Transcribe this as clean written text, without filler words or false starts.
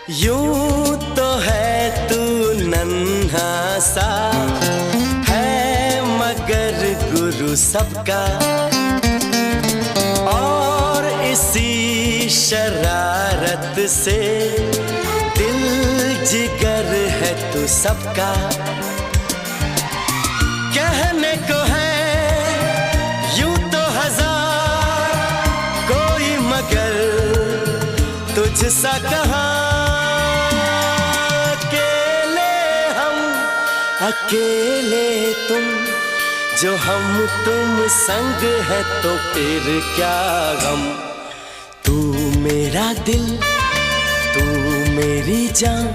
यूं तो है तू नन्हा सा है मगर गुरु सबका, और इसी शरारत से दिल जिगर है तू सबका। कहने को है यूं तो हजार कोई, मगर तुझसा कहाँ। अकेले तुम जो हम तुम संग है तो फिर क्या गम। तू मेरा दिल, तू मेरी जान,